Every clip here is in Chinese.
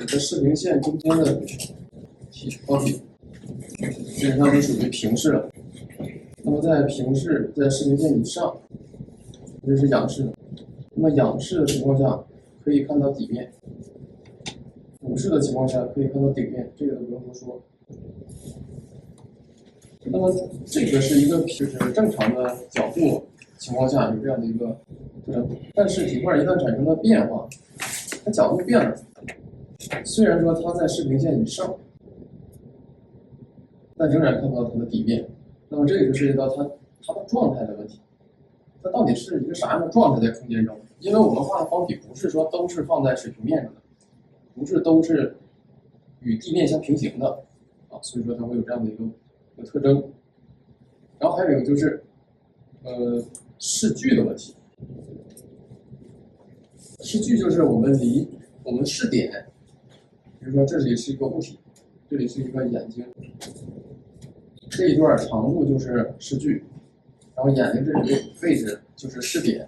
这视平线中间的高体，基本上就属于平视了。那么在平视在视平线以上，这是仰视的。那么仰视的情况下可以看到底面，俯视的情况下可以看到顶面，这个都不用多说。那么这个是一个就是正常的角度情况下有这样的一个特征，但是体块一旦产生了变化，它角度变了，虽然说它在视平线以上，但仍然看不到它的底面。那么这个就涉及到它的状态的问题，它到底是一个啥样的状态在空间中？因为我们画的方体不是说都是放在水平面上的，不是都是与地面相平行的啊，所以说它会有这样的一个特征。然后还有一个就是视距的问题。视距就是我们离我们视点，比如说这里是一个物体，这里是一个眼睛，这一段长度就是视距，然后眼睛这里的位置就是视点，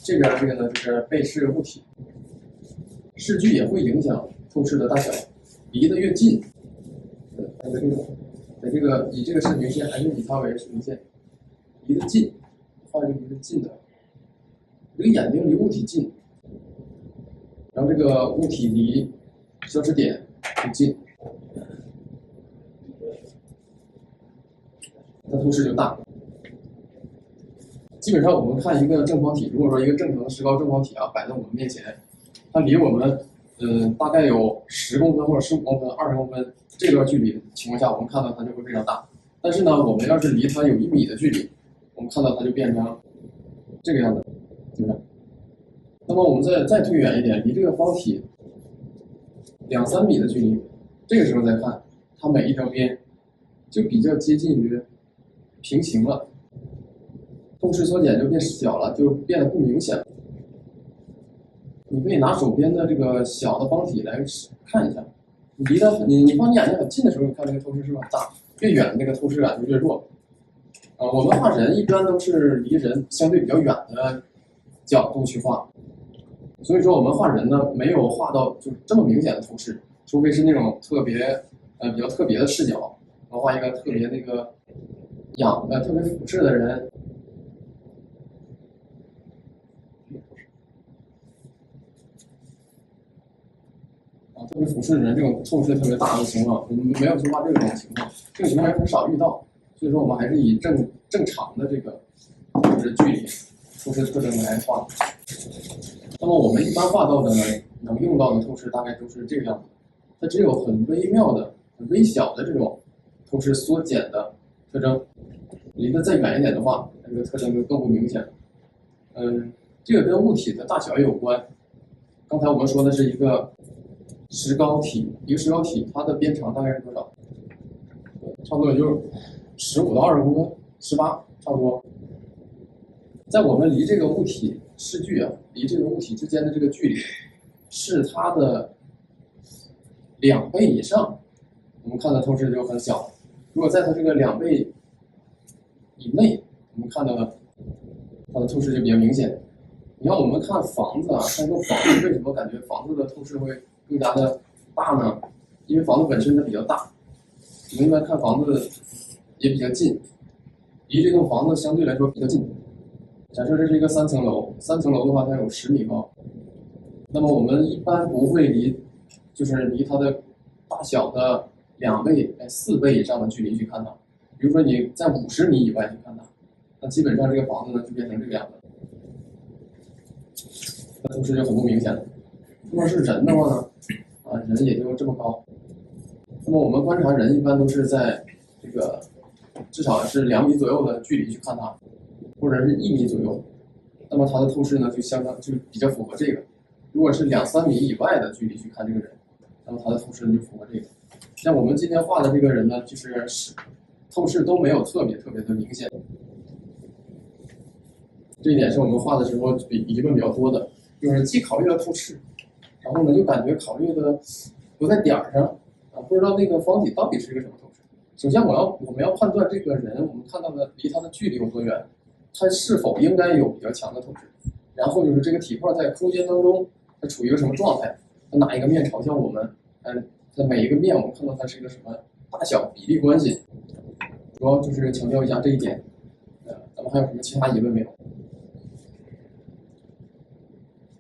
这边这个呢就是被视物体。视距也会影响透视的大小，离得越近，在这个以这个视平线还是以它为视平线，离得近，画一个离得近的，这个眼睛离物体近，然后这个物体离消失点很近，它透视就大。基本上我们看一个正方体，如果说一个正常的石膏正方体啊摆在我们面前，它离我们大概有10公分或者15公分、20公分这段距离的情况下，我们看到它就会非常大。但是呢，我们要是离它有1米的距离，我们看到它就变成这个样子，对不对？那么我们再退远一点，离这个方体2、3米的距离，这个时候再看，它每一条边就比较接近于平行了，透视缩减就变小了，就变得不明显了。你可以拿手边的这个小的方体来看一下，你放你眼睛很近的时候，你看这个透视是不是很大？越远那个透视感就越弱。我们画人一般都是离人相对比较远的角度去画，所以说我们画人呢没有画到就是这么明显的透视，除非是那种比较特别的视角，我画一个特别那个特别俯视的人。特别俯视的人，这种透视特别大的情况，我们没有去画这种情况，这种情况也很少遇到，所以说我们还是以正常的这个就是距离透视特征来画。那么我们一般画到的能用到的透视大概都是这个样子，它只有很微妙的、很微小的这种透视缩减的特征，离得再远一点的话，这个特征就更不明显了。这个跟物体的大小也有关。刚才我们说的是一个石膏体，它的边长大概是多少？差不多也就是15到20公分，18差不多。在我们离这个物体视距离这个物体之间的这个距离是它的2倍以上，我们看的透视就很小。如果在它这个2倍以内，我们看到的它的透视就比较明显。你看我们看房子看一栋房子，为什么感觉房子的透视会更加的大呢？因为房子本身它比较大，我们一般看房子也比较近，离这栋房子相对来说比较近。假设这是一个3层楼，3层楼的话它有10米高，那么我们一般不会离它的大小的2倍、4倍以上的距离去看它。比如说你在50米以外去看它，那基本上这个房子呢就变成这个样子，那透视就很不明显了。如果是人的话呢，人也就这么高。那么我们观察人一般都是在这个至少是2米左右的距离去看它，或者是1米左右。那么它的透视呢就比较符合这个。如果是2、3米以外的距离去看这个人，那么它的透视就符合这个。像我们今天画的这个人呢，就是透视都没有特别的明显。这一点是我们画的时候疑问比较多的，就是既考虑了透视，然后呢又感觉考虑的不在点儿上不知道那个方体到底是一个什么透视。首先我们要判断这个人我们看到的离他的距离有多远，他是否应该有比较强的透视，然后就是这个体块在空间当中它处于一个什么状态，它哪一个面朝向我们，它每一个面我们看到它是一个什么大小比例关系，主要就是强调一下这一点。咱们还有什么其他疑问没有？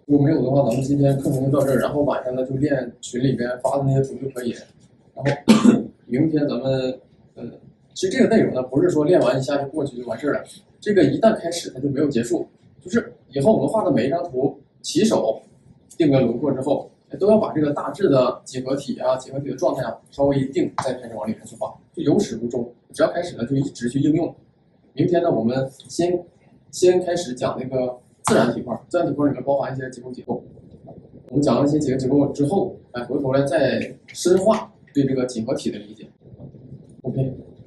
如果没有的话，咱们今天课程就到这儿，然后晚上呢就练群里边发的那些图就可以。然后明天咱们，其实这个内容呢不是说练完一下就过去就完事儿了，这个一旦开始它就没有结束，就是以后我们画的每一张图，起手定个轮廓之后，都要把这个大致的几何体啊、几何体的状态啊稍微一定，再开始往里面去画，就由始无终。只要开始了就一直去应用。明天呢，我们先开始讲那个自然体块，自然体块里面包含一些结构结构。我们讲了一些几个结构之后，回头来再深化对这个几何体的理解。OK。